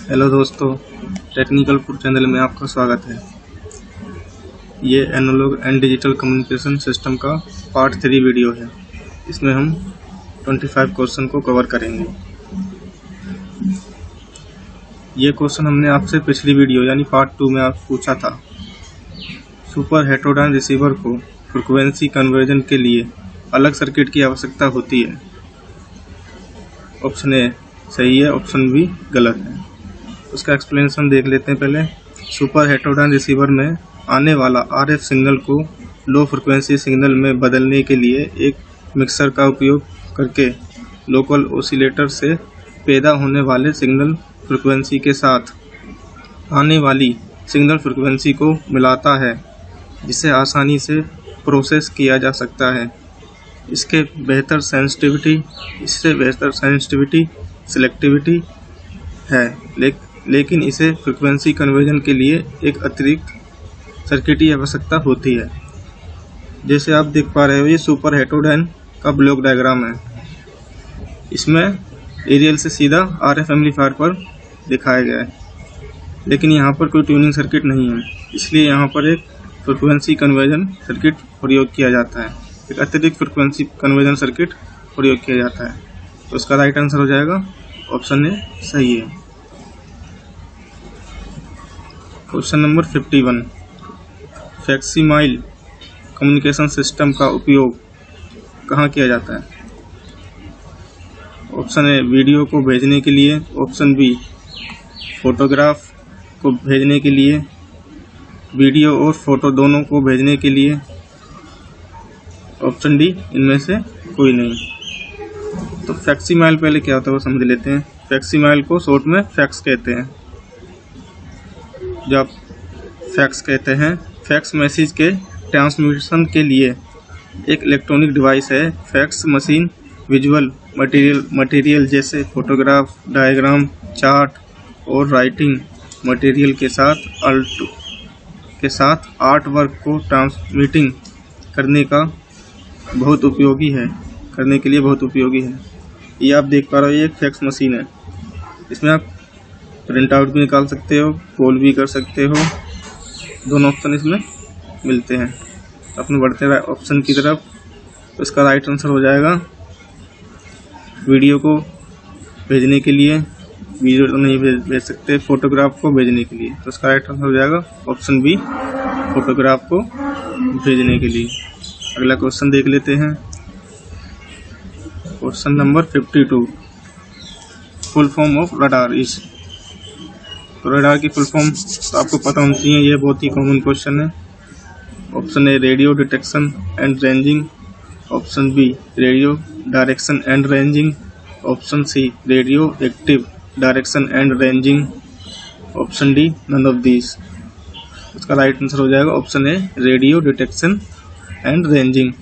Hello दोस्तों, technical पुर channel में आपका स्वागत है। ये analog and digital communication system का पार्ट 3 वीडियो है। इसमें हम 25 क्वेश्चन को कवर करेंगे। ये क्वेश्चन हमने आपसे पिछली वीडियो यानी पार्ट 2 में आप पूछा था। सुपर हेटेरोडाइन रिसीवर को फ्रीक्वेंसी कन्वर्जन के लिए अलग सर्किट की आवश्यकता होती है। ऑप्शन ए सही है, ऑप्शन बी गलत है। उसका एक्सप्लेनेशन देख लेते हैं पहले। सुपर हेटेरोडाइन रिसीवर में आने वाला आरएफ सिग्नल को लो फ्रिक्वेंसी सिग्नल में बदलने के लिए एक मिक्सर का उपयोग करके लोकल ऑसिलेटर से पैदा होने वाले सिग्नल फ्रिक्वेंसी के साथ आने वाली सिग्नल फ्रिक्वेंसी को मिलाता है, जिसे आसानी से प्रोसेस किया जा सकता है। इससे बेहतर सेंसिटिविटी सिलेक्टिविटी है, लेकिन इसे फ्रीक्वेंसी कन्वर्जन के लिए एक अतिरिक्त सर्किट की आवश्यकता होती है। जैसे आप देख पा रहे हो, ये सुपर हेटेरोडाइन का ब्लॉक डायग्राम है। इसमें एरियल से सीधा आरएफ एम्पलीफायर पर दिखाया गया है, लेकिन यहाँ पर कोई ट्यूनिंग सर्किट नहीं है, इसलिए यहाँ पर एक फ्रीक्वेंसी कन्वर्जन सर्किट प्रयोग किया जाता है। एक अतिरिक्त फ्रीक्वेंसी कन्वर्जन सर्किट प्रयोग किया जाता है। तो उसका राइट आंसर हो जाएगा ऑप्शन ए सही है। क्वेश्चन नंबर 51, फैक्सिमाइल कम्युनिकेशन सिस्टम का उपयोग कहाँ किया जाता है? ऑप्शन ए वीडियो को भेजने के लिए, ऑप्शन बी फोटोग्राफ को भेजने के लिए, वीडियो और फोटो दोनों को भेजने के लिए, ऑप्शन डी इनमें से कोई नहीं। तो फैक्सिमाइल पहले क्या होता है वो समझ लेते हैं। फैक्सिमाइल को शॉर्ट में फैक्स कहते हैं। जब फैक्स कहते हैं, फैक्स मैसेज के ट्रांसमिशन के लिए एक इलेक्ट्रॉनिक डिवाइस है। फैक्स मशीन विजुअल मटेरियल जैसे फोटोग्राफ, डायग्राम, चार्ट और राइटिंग मटेरियल के साथ आर्ट वर्क को ट्रांसमिटिंग करने के लिए बहुत उपयोगी है। ये आप देख पा रहे हो, ये एक फैक्स मशीन है। इसमें आप प्रिंट आउट भी निकाल सकते हो, कॉल भी कर सकते हो, दोनों ऑप्शन इसमें मिलते हैं। तो अपने बढ़ते रहे ऑप्शन की तरफ। तो इसका राइट आंसर हो जाएगा वीडियो को भेजने के लिए, वीडियो तो नहीं भेज सकते, फोटोग्राफ को भेजने के लिए। तो इसका राइट आंसर हो जाएगा ऑप्शन बी फोटोग्राफ को भेजने के लिए। अगला क्वेश्चन देख लेते हैं। Question number 52, full form of radar is. तो रडार की फुल फॉर्म तो आपको पता होनी चाहिए, ये बहुत ही कॉमन क्वेश्चन है। Option A radio detection and ranging, option B radio direction and ranging, option C radio active direction and ranging, option D none of these. उसका राइट आंसर हो जाएगा option A radio detection and ranging.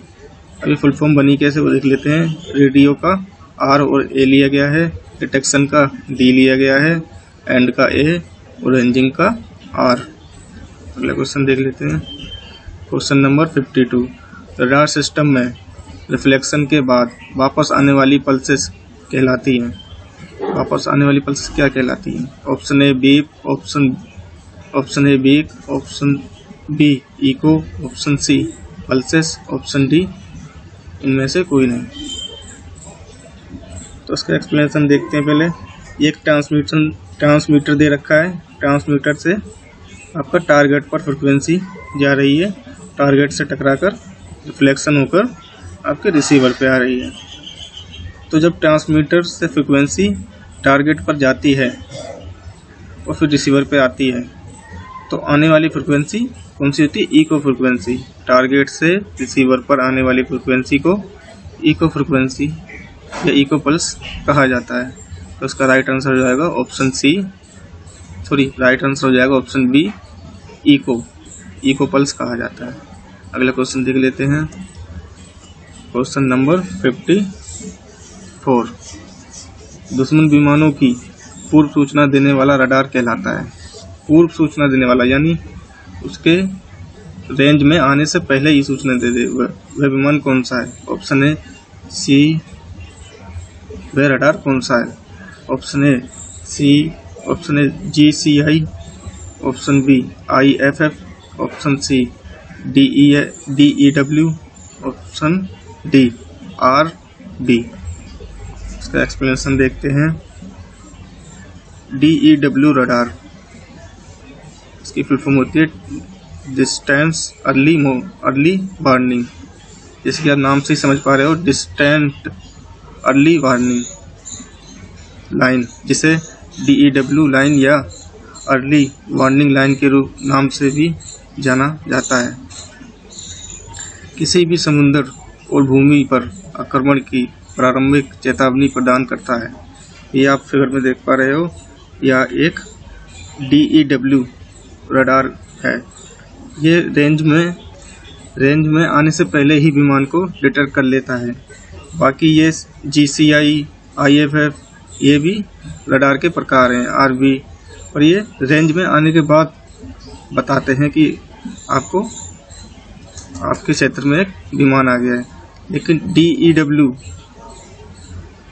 अभी full form बनी कैसे वो देख लेते हैं। रेडियो का आर और ए लिया गया है, डिटेक्शन का डी लिया गया है, एंड का ए और रेंजिंग का आर। अगला क्वेश्चन देख लेते हैं। क्वेश्चन नंबर 52, रडार सिस्टम में रिफ्लेक्शन के बाद वापस आने वाली पल्सेस कहलाती हैं। वापस आने वाली पल्सेस क्या कहलाती हैं? Option A beep, option A beep, option B echo, option C pulses, option D इनमें से कोई नहीं। तो उसका एक्सप्लेनेशन देखते हैं पहले। ये एक ट्रांसमीटर दे रखा है। ट्रांसमीटर से आपका टारगेट पर फ्रिक्वेंसी जा रही है, टारगेट से टकराकर रिफ्लेक्शन होकर आपके रिसीवर पे आ रही है। तो जब ट्रांसमीटर से फ्रिक्वेंसी टारगेट पर जाती है और फिर रिसीवर पे आती है, तो आने वाली फ्रिक्वेंसी कौन सी होती है? Echo frequency. टारगेट से रिसीवर पर आने वाली फ्रिक्वेंसी को इको फ्रिक्वेंसी या इको पल्स कहा जाता है। तो उसका राइट आंसर हो जाएगा ऑप्शन बी इको पल्स कहा जाता है। अगला क्वेश्चन देख लेते हैं। क्वेश्चन नंबर 54, दुश्मन विमानों की पूर्व सूचना देने वाला रडार कहलाता है। पूर्व सूचना देने वाला यानी उसके रेंज में आने से पहले ही सूचना दे दे, वह विमान कौन सा है? ऑप्शन ए सी, वह रडार कौन सा है? Option A C option A GCI, option B IFF, option C DEW, option D RB। इसका एक्सप्लेनेशन देखते हैं। DEW रडार, इसकी फुल फॉर्म होती है डिस्टेंस अर्ली वार्निंग। जैसे कि आप नाम से ही समझ पा रहे हो, डिस्टेंट अर्ली वार्निंग लाइन, जिसे DEW लाइन या अर्ली वार्निंग लाइन के रूप नाम से भी जाना जाता है। किसी भी समुद्र और भूमि पर आक्रमण की प्रारंभिक चेतावनी प्रदान करता है। ये आप फिगर में देख पा रहे हो, यह एक DEW रडार है। ये रेंज में आने से पहले ही विमान को डिटेक्ट कर लेता है। बाकी ये GCI, IFF ये भी रडार के प्रकार हैं, RB, और ये रेंज में आने के बाद बताते हैं कि आपके क्षेत्र में एक विमान आ गया है। लेकिन DEW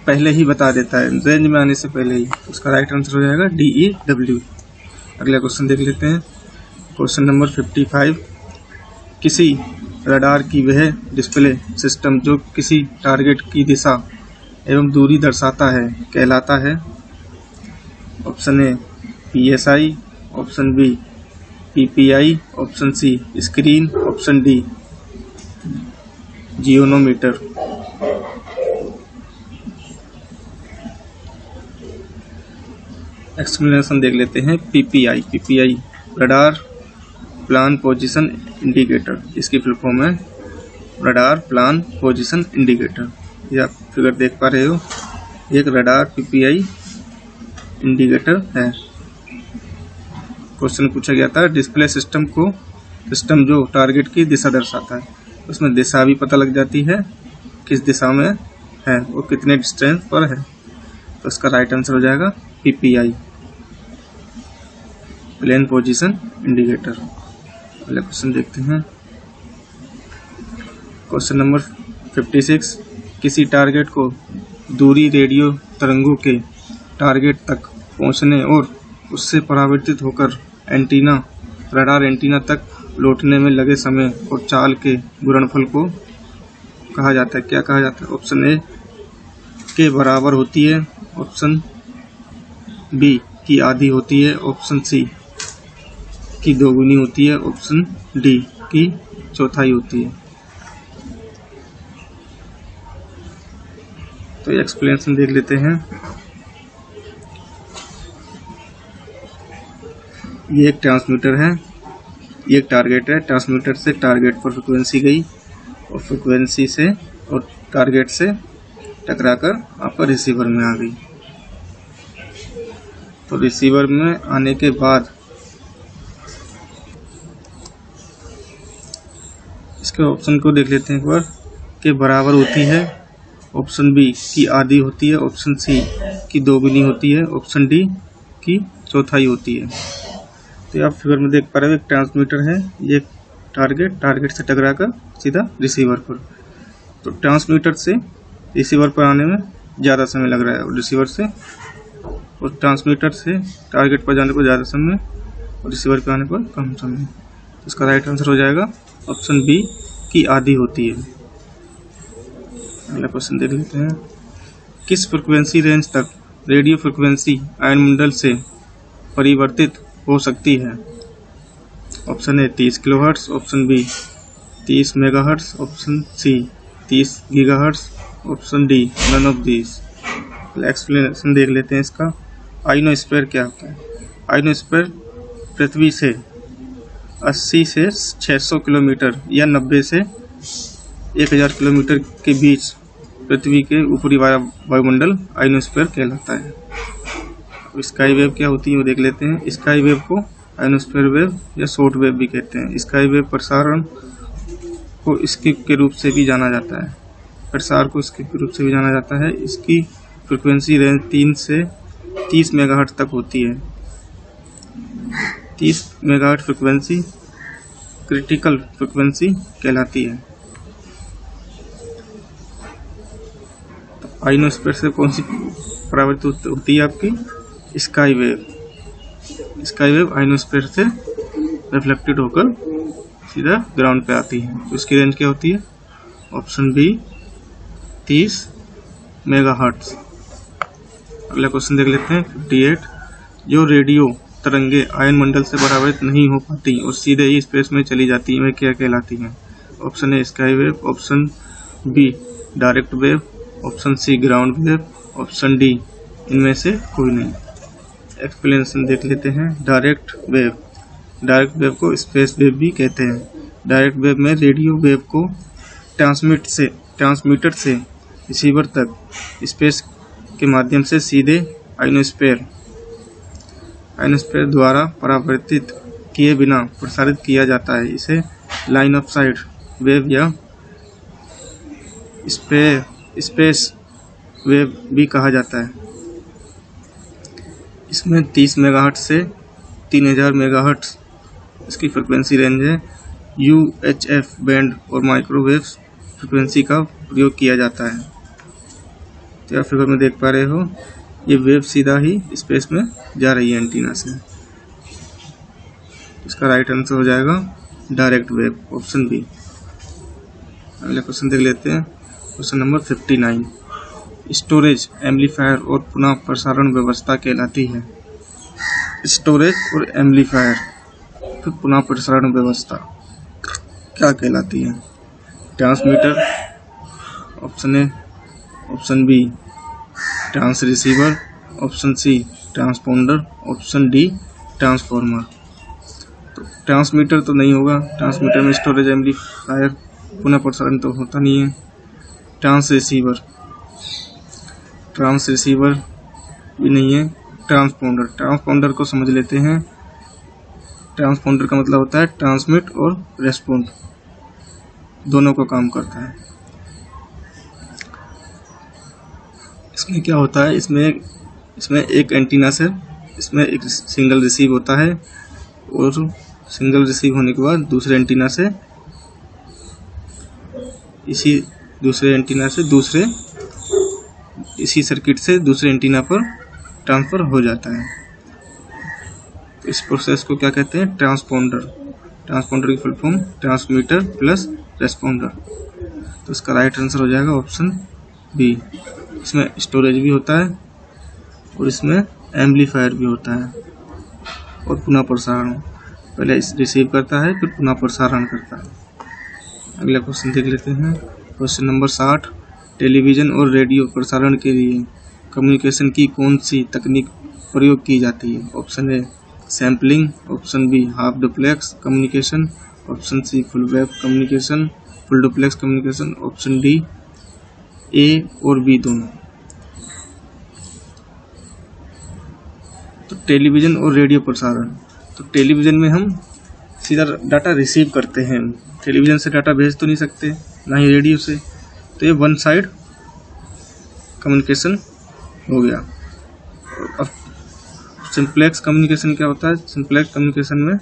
पहले ही बता देता है, रेंज में आने से पहले ही। उसका राइट आंसर हो जाएगा DEW। अगला क्वेश्चन देख लेते हैं। Question number 55। किसी रडार की वह डिस्प्ले सिस्टम जो किसी टारगेट की दिशा एवं दूरी दर्शाता है कहलाता है। Option A PSI, option B PPI, option C screen, option D goniometer. Explanation देख लेते हैं। PPI radar plan position indicator, इसकी फुल फॉर्म है रडार प्लान पोजीशन इंडिकेटर। ये आप फिगर देख पा रहे हो, एक रडार PPI इंडिकेटर है। क्वेश्चन पूछा गया था डिस्प्ले सिस्टम जो टारगेट की दिशा दर्शाता है, उसमें दिशा भी पता लग जाती है, किस दिशा में है और कितने डिस्टेंस पर है। तो इसका राइट आंसर हो जाएगा PPI, प्लेन पोजीशन इंडिकेटर। अगला क्वेश्चन देखते हैं। Question number 56। किसी टारगेट को दूरी रेडियो तरंगों के टारगेट तक पहुंचने और उससे परावर्तित होकर रडार एंटीना तक लौटने में लगे समय और चाल के गुणनफल को कहा जाता है। क्या कहा जाता है? ऑप्शन ए के बराबर होती है, ऑप्शन बी की आधी होती है, ऑप्शन सी की दोगुनी होती है, ऑप्शन डी की चौथाई होती है। तो ये एक्सप्लेनेशन देख लेते हैं। ये एक ट्रांसमीटर है, ये एक टारगेट है। ट्रांसमीटर से टारगेट पर फ्रिक्वेंसी गई और फ्रिक्वेंसी से और टारगेट से टकराकर आपका रिसीवर में आ गई। तो रिसीवर में आने के बाद इसके ऑप्शन को देख लेते हैं एक बार। के बराबर होती है, ऑप्शन बी की आधी होती है, ऑप्शन सी की दोगुनी होती है, ऑप्शन डी की चौथाई होती है। तो आप फिगर में देख पा रहे हो, एक ट्रांसमीटर है, ये टारगेट से टकराकर सीधा रिसीवर पर। तो ट्रांसमीटर से रिसीवर पर आने में ज़्यादा समय लग रहा है और रिसीवर से और ट्रांसमीटर से टारगेट पर जाने पर ज़्यादा समय और रिसीवर पर आने पर कम समय। तो इसका राइट आंसर हो जाएगा ऑप्शन बी की आधी होती है। अगला क्वेश्चन देख लेते हैं। किस फ्रिक्वेंसी रेंज तक रेडियो फ्रिक्वेंसी आयनमंडल से परिवर्तित हो सकती है? Option A 30 kilohertz, option B 30 megahertz, option C 30 gigahertz, option D none of these. Explanation देख लेते हैं इसका। आयनोस्फीयर क्या होता है? आयनोस्फीयर पृथ्वी से 80 से 600 किलोमीटर या 90 से 1000 किलोमीटर के बीच पृथ्वी के ऊपरी वायुमंडल आयनोस्फीयर कहलाता है। स्काई वेव क्या होती है वो देख लेते हैं। स्काई वेव को आयनोस्फीयर वेव या शॉर्ट वेव भी कहते हैं। स्काई वेव प्रसारण को स्किप के रूप से भी जाना जाता है। प्रसार को स्किप के रूप से भी जाना जाता है। इसकी फ्रिक्वेंसी रेंज 3 से 30 मेगाहर्ट्ज तक होती है। 30 मेगाहर्ट्ज फ्रिक्वेंसी क्रिटिकल फ्रिक्वेंसी कहलाती है। तो आयनोस्फीयर से कौन सी परावर्तित होती है आपकी? Sky wave. Sky wave ionosphere से रिफ्लेक्टेड होकर सीधा ग्राउंड पे आती है। तो इसकी रेंज क्या होती है? Option B 30 megahertz. अगला क्वेश्चन देख लेते हैं 58। जो रेडियो तरंगे आयन मंडल से परावर्तित नहीं हो पाती और सीधे ही स्पेस में चली जाती हैं, वे क्या कहलाती हैं? Option A sky wave, option B direct wave, option C ground wave, option D इनमें से कोई नहीं। एक्सप्लेनेशन देख लेते हैं। डायरेक्ट वेव को स्पेस वेव भी कहते हैं। डायरेक्ट वेव में रेडियो वेव को ट्रांसमीटर से रिसीवर तक स्पेस के माध्यम से सीधे आयनोस्फीयर द्वारा परावर्तित किए बिना प्रसारित किया जाता है। इसे लाइन ऑफ साइट वेव या स्पेस वेव भी कहा जाता है। इसमें 30 मेगाहर्ट्ज से 3000 मेगाहर्ट्ज इसकी फ्रिक्वेंसी रेंज है। UHF बैंड और माइक्रोवेव फ्रिक्वेंसी का प्रयोग किया जाता है। तो आप फिगर में देख पा रहे हो, ये वेव सीधा ही स्पेस में जा रही है एंटीना से। इसका राइट आंसर हो जाएगा डायरेक्ट वेव, ऑप्शन बी। अगला क्वेश्चन देख लेते हैं। Question number 59। स्टोरेज, एम्पलीफायर और पुनः प्रसारण व्यवस्था कहलाती है। स्टोरेज और एम्पलीफायर फिर पुनः प्रसारण व्यवस्था क्या कहलाती है? Transmitter, option A, option B trans receiver, option C transponder, option D transformer. तो ट्रांसमीटर तो नहीं होगा, ट्रांसमीटर में स्टोरेज एम्पलीफायर पुनः प्रसारण तो होता नहीं है। ट्रांस रिसीवर भी नहीं है। ट्रांसपोंडर को समझ लेते हैं। ट्रांसपोंडर का मतलब होता है ट्रांसमिट और रेस्पॉन्ड, दोनों का काम करता है। इसमें क्या होता है, इसमें एक एंटीना से इसमें एक सिंगल रिसीव होता है और सिंगल रिसीव होने के बाद दूसरे एंटीना से इसी सर्किट से दूसरे एंटीना पर ट्रांसफर हो जाता है। तो इस प्रोसेस को क्या कहते हैं? ट्रांसपोंडर की full form transmitter plus responder. तो इसका राइट आंसर हो जाएगा ऑप्शन बी। इसमें स्टोरेज भी होता है और इसमें एम्पलीफायर भी होता है और पुनः प्रसारण, पहले रिसीव करता है फिर पुनः प्रसारण करता है। अगला क्वेश्चन देख लेते हैं। Question number 60। टेलीविज़न और रेडियो प्रसारण के लिए कम्युनिकेशन की कौन सी तकनीक प्रयोग की जाती है? Option A sampling, option B half duplex communication, option C full duplex communication, option D A और बी दोनों। तो टेलीविज़न और रेडियो प्रसारण, तो टेलीविज़न में हम सीधा डाटा रिसीव करते हैं, टेलीविज़न से डाटा भेज तो नहीं सकते, ना ही रेडियो से, तो ये वन साइड कम्युनिकेशन हो गया। अब सिंप्लेक्स कम्युनिकेशन क्या होता है? सिंप्लेक्स कम्युनिकेशन में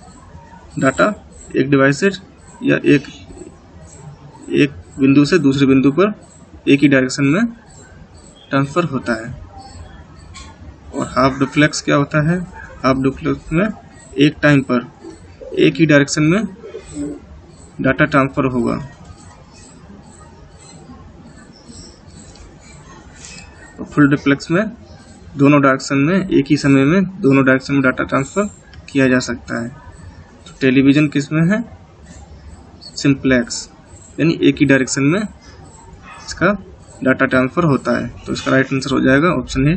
डाटा एक डिवाइस से या एक बिंदु से दूसरे बिंदु पर एक ही डायरेक्शन में ट्रांसफर होता है। और हाफ डुप्लेक्स क्या होता है? हाफ डुप्लेक्स में एक टाइम पर एक ही डायरेक्शन में डाटा ट्रांसफर होगा। और फुल डुप्लेक्स में दोनों डायरेक्शन में एक ही समय में दोनों डायरेक्शन में डाटा ट्रांसफर किया जा सकता है। तो टेलीविज़न किस में है? सिंप्लेक्स, यानी एक ही डायरेक्शन में इसका डाटा ट्रांसफर होता है। तो इसका राइट आंसर हो जाएगा ऑप्शन ए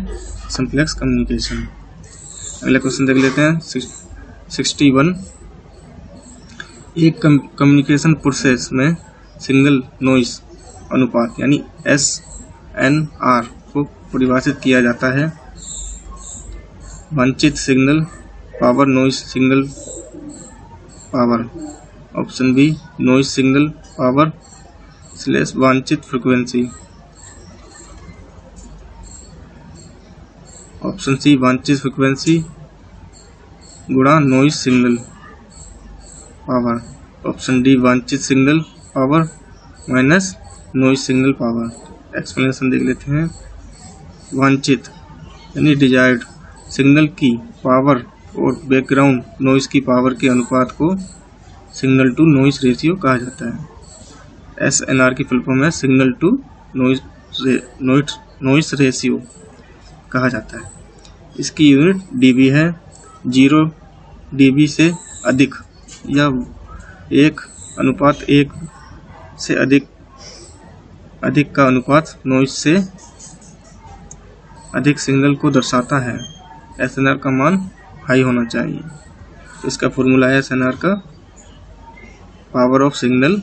सिंप्लेक्स कम्युनिकेशन। अगला क्वेश्चन देख लेते हैं 61। एक कम्युनिकेशन प्रोसेस में सिंगल नॉइस अनुपात यानी SNR को परिभाषित किया जाता है। वांछित signal power noise signal power, option B noise signal power / वांछित फ्रीक्वेंसी, ऑप्शन सी वांछित फ्रीक्वेंसी गुणा noise signal power, option D वांछित signal power minus noise signal power. Explanation देख लेते हैं। वांछित यानी डिजायर्ड सिग्नल की पावर और बैकग्राउंड नॉइस की पावर के अनुपात को सिग्नल टू नॉइस रेशियो कहा जाता है। SNR की फुल फॉर्म है सिग्नल टू नॉइस रेशियो कहा जाता है। इसकी यूनिट dB है। 0 dB से अधिक या 1:1 से अधिक का अनुपात नॉइस से अधिक सिग्नल को दर्शाता है। SNR का मान हाई होना चाहिए। तो इसका फॉर्मूला है SNR का power of signal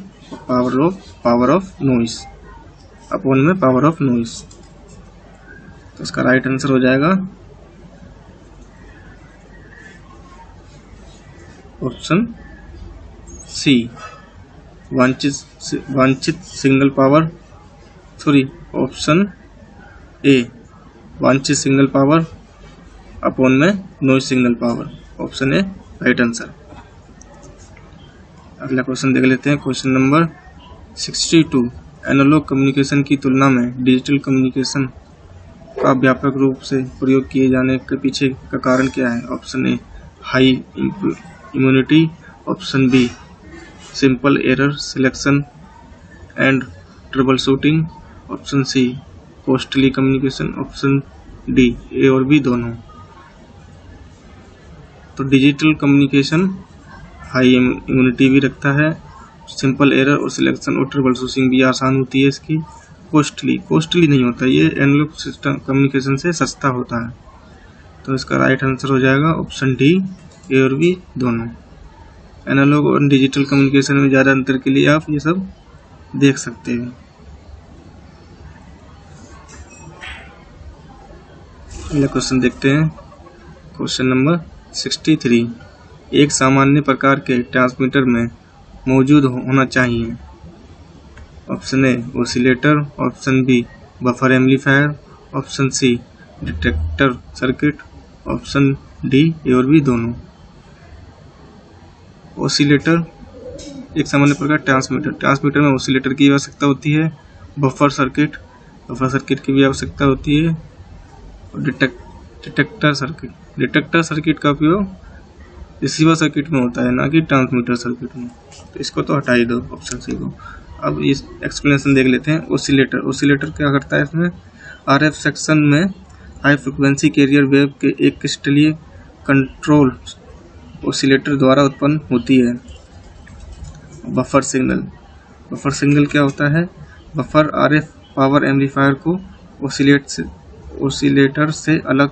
power of noise upon में पावर ऑफ नॉइस। तो इसका राइट आंसर हो जाएगा ऑप्शन सी, वांछित सिग्नल पावर, ऑप्शन ए वांछित सिग्नल पावर अपॉन में noise signal power. Option A right answer. अगला क्वेश्चन देख लेते हैं। Question number 62। एनालॉग कम्युनिकेशन की तुलना में डिजिटल कम्युनिकेशन का व्यापक रूप से प्रयोग किए जाने के पीछे का कारण क्या है? Option A high immunity, option B simple error selection and trouble shooting, option C costly communication, option D A और बी दोनों। तो डिजिटल कम्युनिकेशन हाई इम्यूनिटी भी रखता है, सिंपल एरर और सिलेक्शन और ट्रबल शूटिंग भी आसान होती है इसकी। कॉस्टली नहीं होता, ये एनालॉग सिस्टम कम्युनिकेशन से सस्ता होता है। तो इसका राइट आंसर हो जाएगा ऑप्शन डी ए और बी दोनों। एनालॉग और डिजिटल कम्युनिकेशन में ज़्यादा अंतर के लिए आप ये सब देख सकते हैं। अगला क्वेश्चन देखते हैं। Question number 63। एक सामान्य प्रकार के ट्रांसमीटर में मौजूद होना चाहिए। Option A oscillator, option B buffer amplifier, option C detector circuit, option D A और बी दोनों। ऑसिलेटर एक सामान्य प्रकार ट्रांसमीटर में ऑसिलेटर की आवश्यकता होती है। बफर सर्किट की भी आवश्यकता होती है। और डिटेक्टर सर्किट का उपयोग रिसीवर सर्किट में होता है, ना कि ट्रांसमीटर सर्किट में। तो इसको तो हटा ही दो, ऑप्शन सी को। अब इस एक्सप्लेनेशन देख लेते हैं। ऑसिलेटर क्या करता है? इसमें RF सेक्शन में हाई फ्रिक्वेंसी कैरियर वेव के एक क्रिस्टलीय कंट्रोल ऑसिलेटर द्वारा उत्पन्न होती है। बफर सिग्नल क्या होता है? बफर RF पावर एम्पलीफायर को ऑसिलेटर से अलग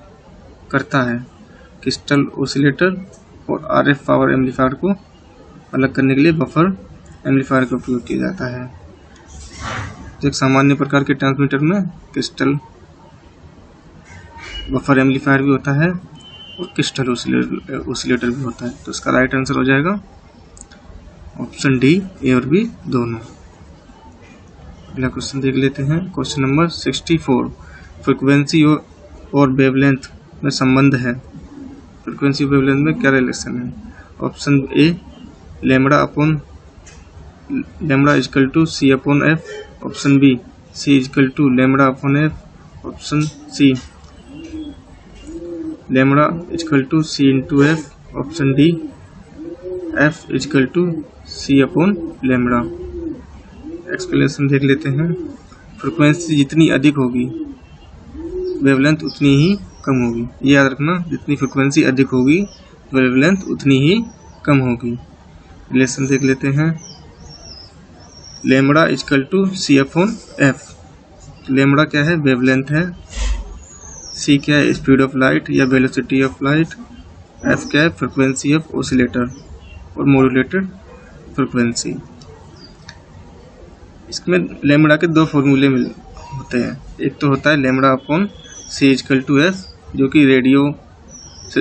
करता है। क्रिस्टल ऑसिलेटर और RF पावर एम्पलीफायर को अलग करने के लिए बफर एम्पलीफायर का उपयोग किया जाता है। तो एक सामान्य प्रकार के ट्रांसमीटर में क्रिस्टल बफर एम्पलीफायर भी होता है और क्रिस्टल ऑसिलेटर भी होता है। तो इसका राइट आंसर हो जाएगा ऑप्शन डी ए और बी दोनों। अगला क्वेश्चन देख लेते हैं। Question number 64। फ्रिक्वेंसी और वेवलेंथ में संबंध है। फ्रिक्वेंसी और वेवलेंथ में क्या रिलेशन है? Option A lambda equal to C upon F, option B C equal to lambda upon F, option C lambda equal to C into F, option D F equal to C upon lambda. Explanation देख लेते हैं। Frequency जितनी अधिक होगी wavelength उतनी ही कम होगी। ये याद रखना, जितनी फ्रिक्वेंसी अधिक होगी वेवलेंथ उतनी ही कम होगी। रिलेशन देख लेते हैं। Lambda equal to C upon F. Lambda क्या है? वेवलेंथ है। सी क्या है? स्पीड ऑफ लाइट या वेलोसिटी ऑफ लाइट। एफ क्या है? फ्रिक्वेंसी ऑफ ऑसिलेटर और मॉड्यूलेटेड फ्रिक्वेंसी। इसमें लैम्बडा के दो फॉर्मूले होते हैं। एक तो होता है lambda upon C equal to S, जो कि रेडियो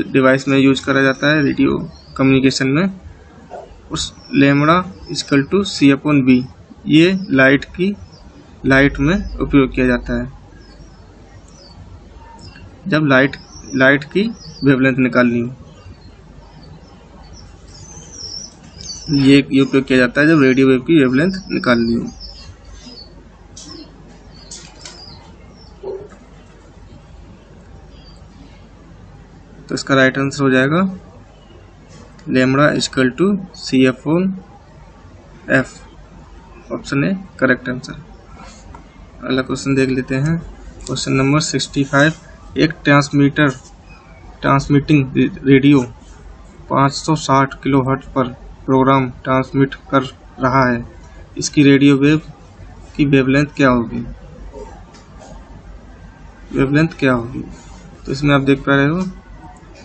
डिवाइस में यूज करा जाता है, रेडियो कम्युनिकेशन में। उस lambda equal to C upon B, ये लाइट में उपयोग किया जाता है। जब लाइट की वेवलेंथ निकालनी हो, ये उपयोग किया जाता है जब रेडियो वेव की वेवलेंथ निकालनी हो। तो इसका राइट आंसर हो जाएगा lambda equal to CF/F। Option A correct answer. अगला क्वेश्चन देख लेते हैं। Question number 65। एक ट्रांसमिटिंग रेडियो 560 किलोहर्ट्ज पर प्रोग्राम ट्रांसमिट कर रहा है। इसकी रेडियो वेव की वेवलेंथ क्या होगी? तो इसमें आप देख पा रहे हो,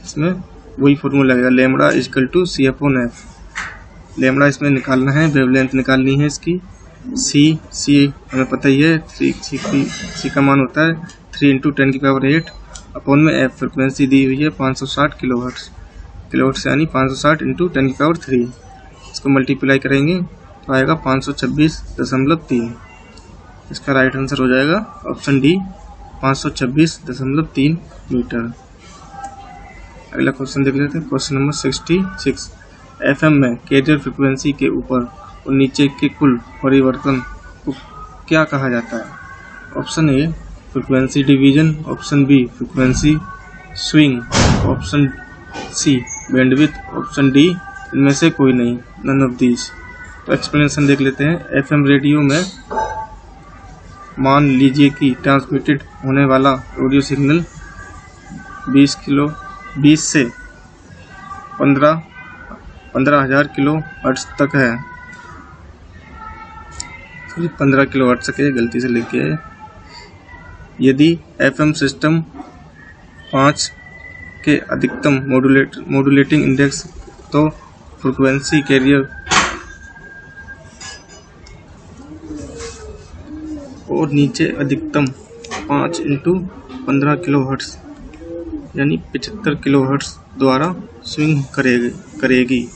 इसमें वही फॉर्मूला लगेगा, lambda equal to CF/F। Lambda इसमें निकालना है, वेवलेंथ निकालनी है इसकी। सी हमें पता ही है, सी का मान होता है 3 × 10⁸ अपॉन में F फ्रिक्वेंसी दी हुई है 560 किलोहर्ट्ज यानी 560 × 10⁻3। इसको मल्टीप्लाई करेंगे तो आएगा 526.3। इसका राइट आंसर हो जाएगा ऑप्शन डी 526.3 मीटर। अगला क्वेश्चन देख लेते हैं। Question number 66। FM में कैरियर फ्रिक्वेंसी के ऊपर और नीचे के कुल परिवर्तन को क्या कहा जाता है? Option A frequency division, option B frequency swing, option C bandwidth, option D इनमें से कोई नहीं, नन ऑफ दीज। तो एक्सप्लेनेशन देख लेते हैं। FM रेडियो में मान लीजिए कि ट्रांसमिटेड होने वाला ऑडियो सिग्नल 20 से 15,000 किलो हर्ट्ज तक है। 15 किलो हर्ट्ज तक है, गलती से लिख के। यदि FM सिस्टम 5 के अधिकतम मॉड्यूलेटिंग इंडेक्स तो फ्रिक्वेंसी कैरियर और नीचे अधिकतम 5 × 15 किलो हर्ट्ज यानी 75 किलो हर्ट्ज द्वारा स्विंग करेगी।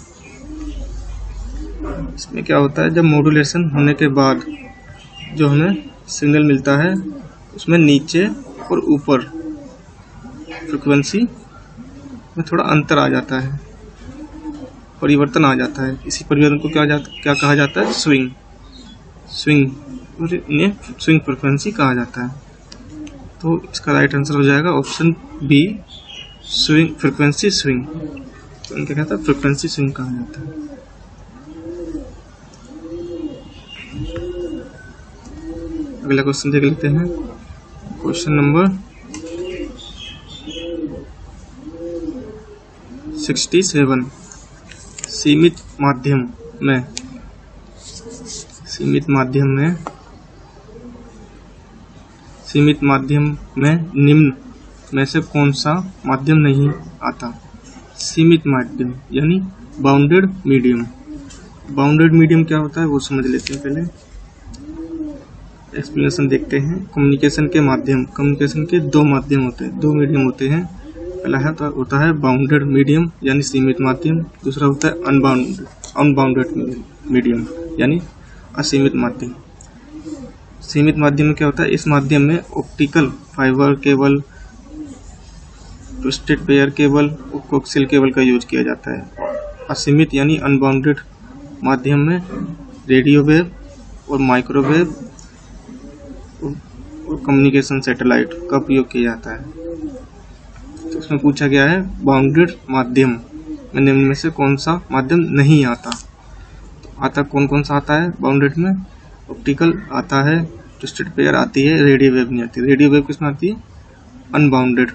इसमें क्या होता है, जब मॉड्यूलेशन होने के बाद जो हमें सिग्नल मिलता है उसमें नीचे और ऊपर फ्रिक्वेंसी में थोड़ा अंतर आ जाता है, परिवर्तन आ जाता है। इसी परिवर्तन को क्या कहा जाता है? स्विंग फ्रिक्वेंसी कहा जाता है। तो इसका राइट आंसर हो जाएगा ऑप्शन बी फ्रिक्वेंसी स्विंग। तो इनका कहता है फ्रिक्वेंसी स्विंग कहा जाता है। अगला क्वेश्चन देख लेते हैं। Question number 67। सीमित माध्यम में निम्न में से कौन सा माध्यम नहीं आता? सीमित माध्यम यानी बाउंडेड मीडियम। बाउंडेड मीडियम क्या होता है वो समझ लेते हैं। पहले एक्सप्लेनेशन देखते हैं। कम्युनिकेशन के दो माध्यम होते हैं, दो मीडियम होते हैं। पहला होता है बाउंडेड मीडियम यानी सीमित माध्यम, दूसरा होता है अनबाउंडेड मीडियम यानी असीमित माध्यम। सीमित माध्यम में क्या होता है, इस माध्यम में optical fibre cable, twisted pair cable और कोक्सियल केबल का यूज किया जाता है। असीमित यानी अनबाउंडेड माध्यम में रेडियो वेव और माइक्रोवेव और कम्युनिकेशन सैटेलाइट का उपयोग किया जाता है। तो उसमें पूछा गया है बाउंडेड माध्यम में निम्न में से कौन सा माध्यम नहीं आता? तो कौन सा आता है बाउंडेड में? ऑप्टिकल आता है, ट्विस्टेड पेयर आती है, रेडियो वेव नहीं आती। रेडियो वेव किसमें आती है? अनबाउंडेड।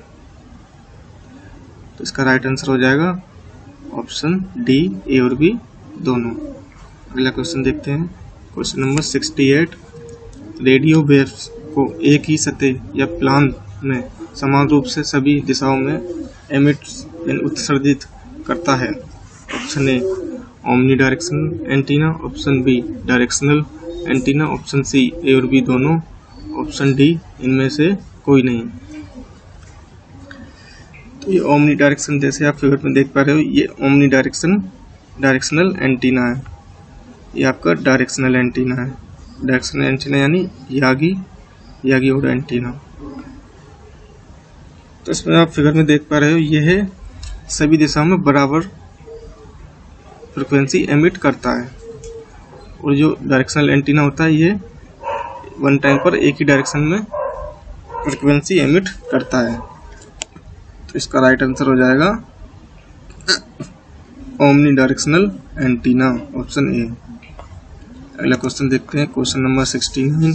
तो इसका राइट आंसर हो जाएगा ऑप्शन डी, ए और बी दोनों। अगला क्वेश्चन देखते हैं। Question number 68। रेडियो वेव्स को एक ही सतह या प्लान में समान रूप से सभी दिशाओं में उत्सर्जित करता है। Option A omni directional antenna, option B directional antenna, option C A और बी दोनों, ऑप्शन डी इनमें से कोई नहीं। तो ये ओमनी डायरेक्शन, जैसे आप फिगर में देख पा रहे हो, ये ओमनी डायरेक्शनल एंटीना है। ये आपका डायरेक्शनल एंटीना है। डायरेक्शनल एंटीना यानी यागी और एंटीना। तो इसमें आप फिगर में देख पा रहे हो, ये है सभी दिशाओं में बराबर फ्रिक्वेंसी एमिट करता है। और जो डायरेक्शनल एंटीना होता है, ये वन टाइम पर एक ही डायरेक्शन में फ्रिक्वेंसी एमिट करता है। तो इसका राइट आंसर हो जाएगा omni directional antenna, option A. अगला क्वेश्चन देखते हैं, क्वेश्चन नंबर 69।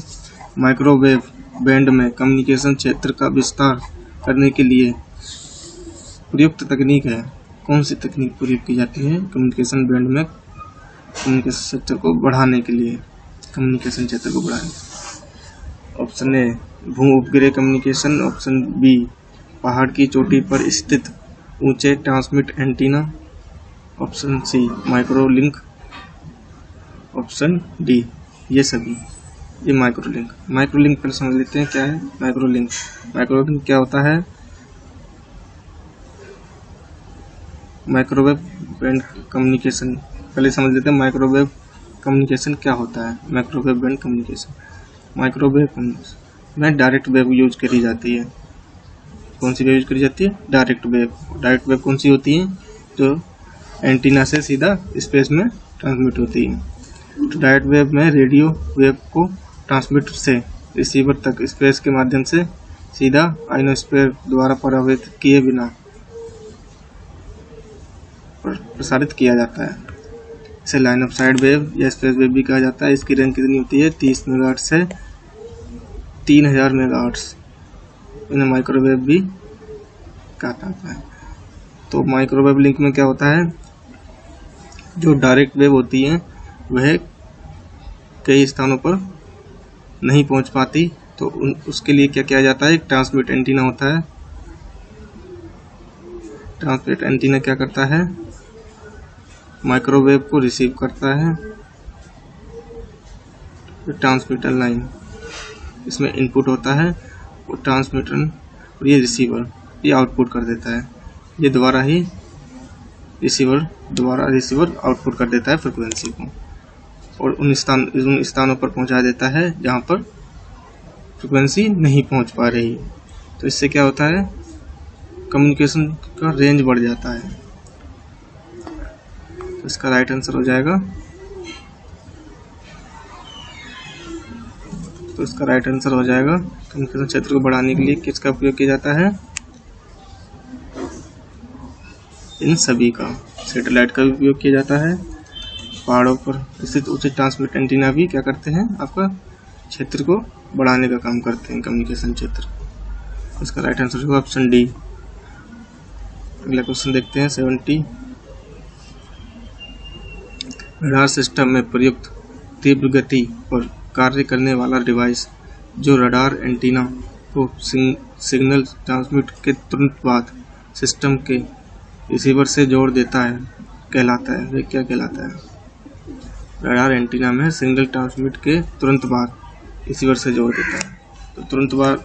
माइक्रोवेव बैंड में कम्युनिकेशन क्षेत्र का विस्तार करने के लिए प्रयुक्त तकनीक है। कौन सी तकनीक प्रयोग की जाती है कम्युनिकेशन बैंड में कम्युनिकेशन क्षेत्र को बढ़ाने के लिए? कम्युनिकेशन क्षेत्र को बढ़ाने, ऑप्शन ए भू उपग्रह कम्युनिकेशन, ऑप्शन बी पहाड़ की चोटी पर स्थित ऊंचे transmit antenna, option C microlink, option D ये सभी। ये माइक्रोलिंक, माइक्रोलिंक पहले समझ लेते हैं क्या है माइक्रोलिंक। माइक्रोलिंक क्या होता है? माइक्रोवेव बैंड कम्युनिकेशन, पहले समझ लेते हैं माइक्रोवेव कम्युनिकेशन क्या होता है। माइक्रोवेव बैंड कम्युनिकेशन, माइक्रोवेव में डायरेक्ट वेव यूज करी जाती है। कौन सी वेव यूज करी जाती है? Direct wave. डायरेक्ट वेव कौन सी होती है? जो एंटीना से सीधा स्पेस में ट्रांसमिट होती है। तो डायरेक्ट वेव में रेडियो वेव को ट्रांसमिटर से रिसीवर तक स्पेस के माध्यम से सीधा आयनोस्फीयर द्वारा प्रभावित किए बिना प्रसारित किया जाता है। इसे लाइन ऑफ साइड वेव या स्पेस वेव भी कहा जाता है। इसकी रेंज कितनी होती है? 30 मेगाहर्ट्ज से 3000 मेगाहर्ट्ज। इन्हें माइक्रोवेव भी कहा जाता है। तो माइक्रोवेव लिंक में क्या होता है? जो डायरेक्ट वेव होती है वह कई स्थानों पर नहीं पहुंच पाती, तो उसके लिए क्या किया जाता है? एक ट्रांसमिट एंटीना होता है। ट्रांसमिट एंटीना क्या करता है? माइक्रोवेव को रिसीव करता है। ट्रांसमीटर लाइन, इसमें इनपुट होता है और ट्रांसमीटर और ये रिसीवर ये आउटपुट कर देता है। ये दोबारा ही रिसीवर आउटपुट कर देता है फ्रिक्वेंसी को और उन स्थानों पर पहुंचा देता है जहां पर फ्रिक्वेंसी नहीं पहुंच पा रही। तो इससे क्या होता है? कम्युनिकेशन का रेंज बढ़ जाता है। तो इसका राइट आंसर हो जाएगा, कम्युनिकेशन क्षेत्र को बढ़ाने के लिए किसका उपयोग किया जाता है? इन सभी का। सैटेलाइट का भी उपयोग किया जाता है। पहाड़ों पर स्थित उचित ट्रांसमिट एंटीना भी क्या करते हैं? आपका क्षेत्र को बढ़ाने का काम करते हैं, कम्युनिकेशन क्षेत्र। इसका राइट आंसर होगा ऑप्शन डी। अगला क्वेश्चन देखते हैं 70। रडार सिस्टम में प्रयुक्त तीव्र गति पर कार्य करने वाला डिवाइस जो रडार एंटीना को सिग्नल ट्रांसमिट के तुरंत बाद सिस्टम के रिसीवर से जोड़ देता है कहलाता है। वे क्या कहलाता है? रडार एंटीना में सिग्नल ट्रांसमिट के तुरंत बाद रिसीवर से जोड़ देता है। तो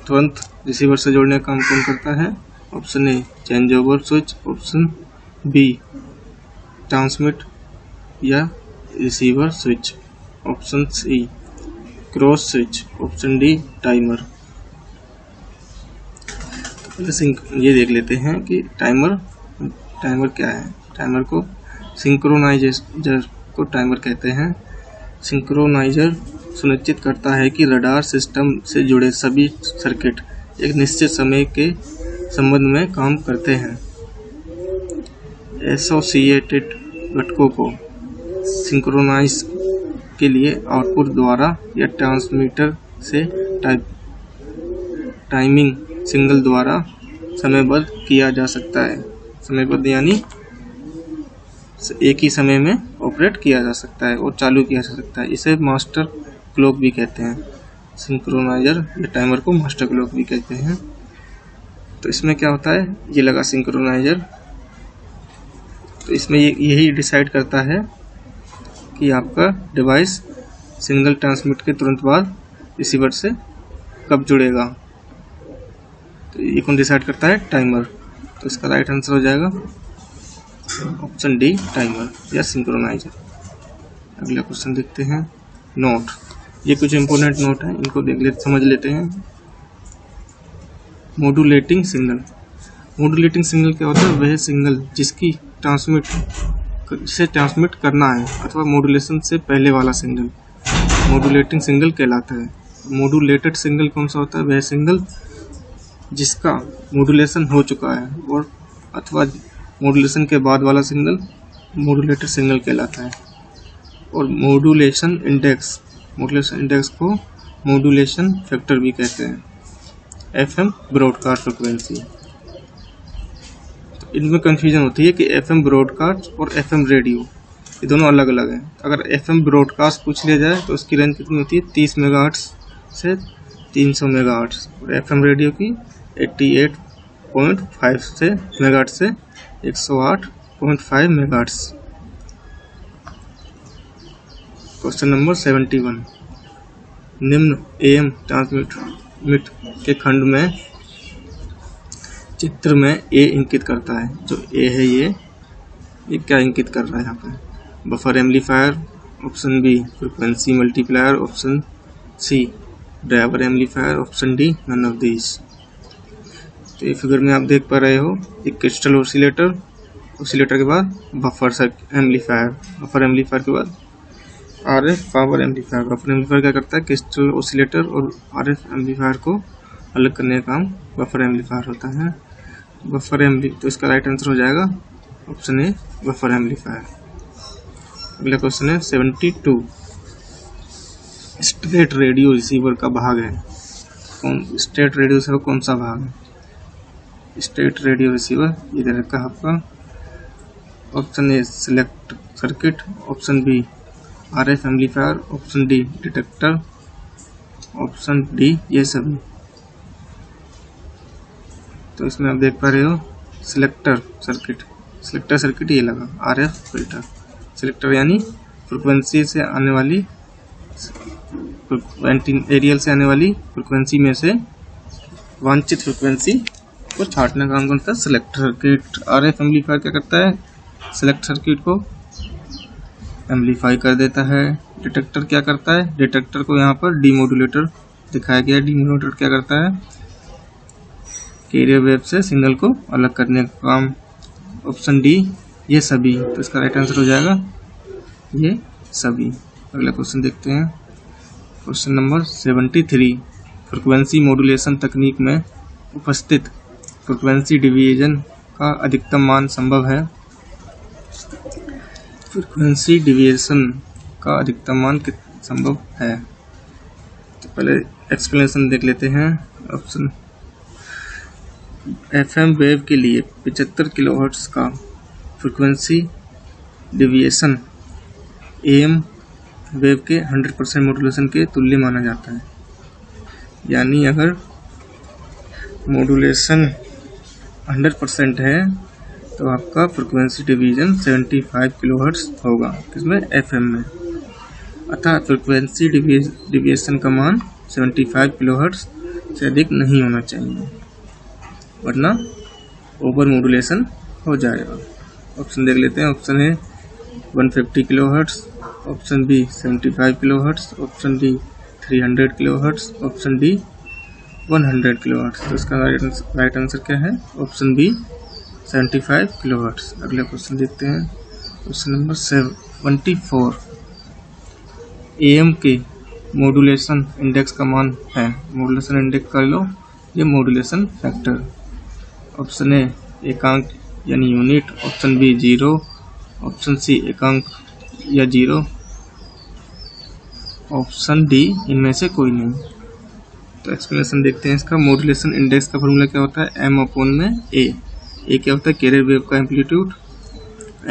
तुरंत रिसीवर से जोड़ने का काम कौन करता है? Option A change over switch, option B transmit या receiver switch, option C cross switch, option D timer. ये देख लेते हैं कि टाइमर क्या है। टाइमर को सिंक्रोनाइजर को टाइमर कहते हैं। सिंक्रोनाइजर सुनिश्चित करता है कि रडार सिस्टम से जुड़े सभी सर्किट एक निश्चित समय के संबंध में काम करते हैं। एसोसिएटेड घटकों को सिंक्रोनाइज के लिए आउटपुट द्वारा या ट्रांसमीटर से टाइमिंग सिग्नल द्वारा समयबद्ध किया जा सकता है। समयबद्ध यानी एक ही समय में ऑपरेट किया जा सकता है और चालू किया जा सकता है। इसे मास्टर क्लॉक भी कहते हैं। सिंक्रोनाइजर या टाइमर को मास्टर क्लॉक भी कहते हैं। तो इसमें क्या होता है? ये लगा सिंक्रोनाइजर। तो इसमें यही डिसाइड करता है कि आपका डिवाइस सिग्नल ट्रांसमिट के तुरंत बाद रिसीवर से कब जुड़ेगा। तो ये कौन डिसाइड करता है? टाइमर। तो इसका राइट आंसर हो जाएगा ऑप्शन डी टाइमर या सिंक्रोनाइजर। अगला क्वेश्चन देखते हैं। नोट, ये कुछ इंपोर्टेंट नोट है, इनको समझ लेते हैं। Modulating signal. मॉड्यूलेटिंग सिग्नल क्या होता है? वह सिग्नल जिसे ट्रांसमिट करना है अथवा मॉड्यूलेशन से पहले वाला सिग्नल मॉड्यूलेटिंग सिग्नल कहलाता है। मॉड्यूलेटेड सिग्नल कौन सा होता है? वह सिग्नल जिसका मॉड्यूलेशन हो चुका है और अथवा मॉड्यूलेशन के बाद वाला सिग्नल मॉड्यूलेटर सिग्नल कहलाता है। और मॉड्यूलेशन इंडेक्स को मॉड्यूलेशन फैक्टर भी कहते हैं। FM ब्रॉडकास्ट फ्रिक्वेंसी, तो इनमें कंफ्यूजन होती है कि FM ब्रॉडकास्ट और FM रेडियो ये दोनों अलग अलग हैं। अगर FM ब्रॉडकास्ट पूछ लिया जाए तो उसकी रेंज कितनी होती है, 30 मेगाहर्ट्ज से 300 मेगाहर्ट्ज, और FM रेडियो की 88.5 से मेगाहर्ट्ज से 108.5 मेगाहर्ट्ज। क्वेश्चन नंबर 71, निम्न AM ट्रांसमिट के खंड में चित्र में A इंकित करता है। जो A है ये क्या इंकित कर रहा है यहाँ पे, buffer amplifier, option B frequency multiplier, option C driver amplifier, option D none of these. तो ये फिगर में आप देख पा रहे हो एक क्रिस्टल ऑसिलेटर के बाद बफर एम्पलीफायर, बफर एम्पलीफायर के बाद RF power amplifier. Buffer amplifier क्या करता है, क्रिस्टल ऑसिलेटर और RF एम्पलीफायर को अलग करने का काम बफर एम्पलीफायर होता है। तो इसका राइट आंसर हो जाएगा ऑप्शन ए बफर एम्पलीफायर। अगला क्वेश्चन है 72, स्टेट रेडियो रिसीवर का भाग है स्टेट रेडियो रिसीवर कौन सा भाग है? स्टेट रेडियो रिसीवर इधर रखा है आपका। Option A select circuit, option B RF amplifier, option D detector, option D ये सभी। तो इसमें आप देख पा रहे हो सिलेक्टर सर्किट ये लगा, RF फिल्टर। सिलेक्टर यानी फ्रिक्वेंसी से आने वाली एरियल से आने वाली फ्रिक्वेंसी में से वांछित फ्रिक्वेंसी को छांटने का काम करता है सिलेक्टर सर्किट। RF एम्पलीफायर क्या करता है, सिलेक्ट सर्किट को एम्पलीफाई कर देता है। डिटेक्टर क्या करता है, डिटेक्टर को यहाँ पर डीमोडुलेटर दिखाया गया है। डीमोडुलेटर क्या करता है, कैरियर वेव से सिग्नल को अलग करने का काम। ऑप्शन डी ये सभी। तो इसका राइट आंसर हो जाएगा ये सभी। अगला क्वेश्चन देखते हैं, क्वेश्चन नंबर 73, फ्रिक्वेंसी मॉड्यूलेशन तकनीक में उपस्थित फ्रिक्वेंसी डिवीजन का अधिकतम मान संभव है। फ्रिक्वेंसी डिवीजन का अधिकतम मान संभव है। तो पहले एक्सप्लेनेशन देख लेते हैं। ऑप्शन FM वेव के लिए 75 किलोहर्ट्ज का फ्रिक्वेंसी डिवीएशन AM वेव के 100% मॉड्यूलेशन के तुल्य माना जाता है। यानी अगर मॉड्यूलेशन 100% है तो आपका फ्रिक्वेंसी डिवीजन 75 किलोहर्ट्ज होगा, किसमें FM में। अतः फ्रिक्वेंसी डिवीएशन का मान 75 किलोहर्ट्ज से अधिक नहीं होना चाहिए, वरना ओवर मॉड्यूलेशन हो जाएगा। ऑप्शन देख लेते हैं। Option A 150 kilohertz, option B 75 kilohertz, option D 300 kilohertz, option D 100 kilohertz. तो इसका राइट आंसर क्या है, ऑप्शन बी 75 किलोहर्ट्ज। अगला क्वेश्चन देखते हैं, क्वेश्चन नंबर 74, AM के मॉड्यूलेशन इंडेक्स का मान है। मॉड्यूलेशन इंडेक्स कर लो, ये मॉड्यूलेशन फैक्टर। ऑप्शन ए एकांक यानी unit, option B 0, option C एकांक या 0, ऑप्शन डी इनमें से कोई नहीं। तो एक्सप्लेनेशन देखते हैं इसका। मॉड्यूलेशन इंडेक्स का फॉर्मूला क्या होता है, M अपॉन में A। ए क्या होता है, कैरियर वेव का एम्पलीट्यूड।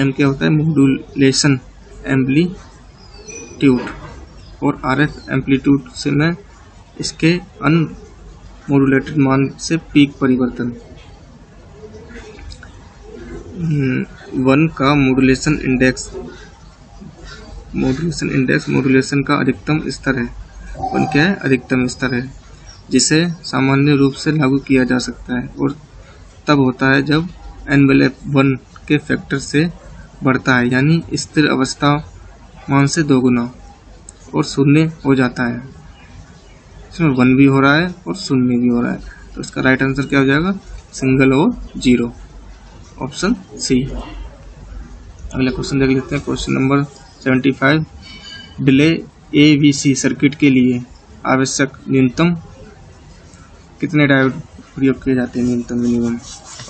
M क्या होता है, मॉड्यूलेशन एम्पलीट्यूड। और RF एम्पलीट्यूड से मैं इसके अनमॉड्यूलेटेड मान से पीक परिवर्तन। 1 का मॉड्यूलेशन इंडेक्स मॉड्यूलेशन का अधिकतम स्तर है। 1 क्या है, अधिकतम स्तर है, जिसे सामान्य रूप से लागू किया जा सकता है और तब होता है जब एनवेलप 1 के फैक्टर से बढ़ता है, यानी स्थिर अवस्था मान से 2 गुना और शून्य हो जाता है। इसमें 1 भी हो रहा है और शून्य भी हो रहा है। तो इसका राइट आंसर क्या हो जाएगा, सिंगल और 0, ऑप्शन सी। अगला क्वेश्चन देख लेते हैं, question number 75, delay AVC circuit के लिए आवश्यक न्यूनतम कितने डायोड प्रयोग किए जाते हैं, न्यूनतम minimum.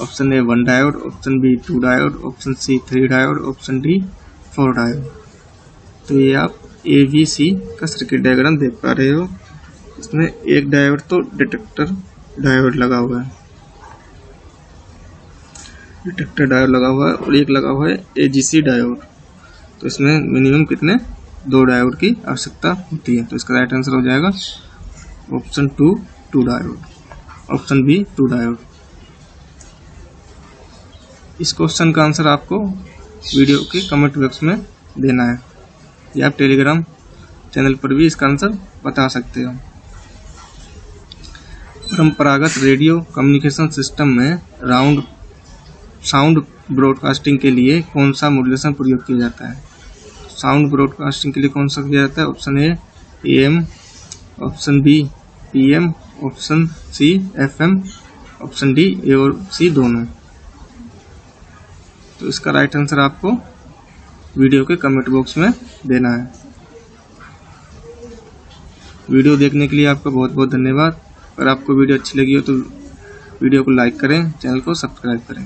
Option A 1 diode, option B 2 diode, option C 3 diode, option D 4 diode. तो ये आप ABC का सर्किट डायग्राम देख पा रहे हो। इसमें एक डायोड तो डिटेक्टर डायोड लगा हुआ है, डिटेक्टर डायोड लगा हुआ है, और एक लगा हुआ है AGC डायोड। तो इसमें मिनिमम कितने 2 डायोड की आवश्यकता होती है। तो इसका राइट आंसर हो जाएगा option 2 diode, option B 2 diode. इस क्वेश्चन का आंसर आपको वीडियो के कमेंट बॉक्स में देना है, या आप टेलीग्राम चैनल पर भी इसका आंसर बता सकते हो। परंपरागत रेडियो कम्युनिकेशन सिस्टम में साउंड ब्रॉडकास्टिंग के लिए कौन सा मॉड्यूलेशन प्रयोग किया जाता है? साउंड ब्रॉडकास्टिंग के लिए कौन सा किया जाता है? Option A AM, option B PM, option C FM, option D A और सी दोनों। तो इसका राइट आंसर आपको वीडियो के कमेंट बॉक्स में देना है। वीडियो देखने के लिए आपका बहुत बहुत धन्यवाद। अगर आपको वीडियो अच्छी लगी हो तो वीडियो को लाइक करें, चैनल को सब्सक्राइब करें।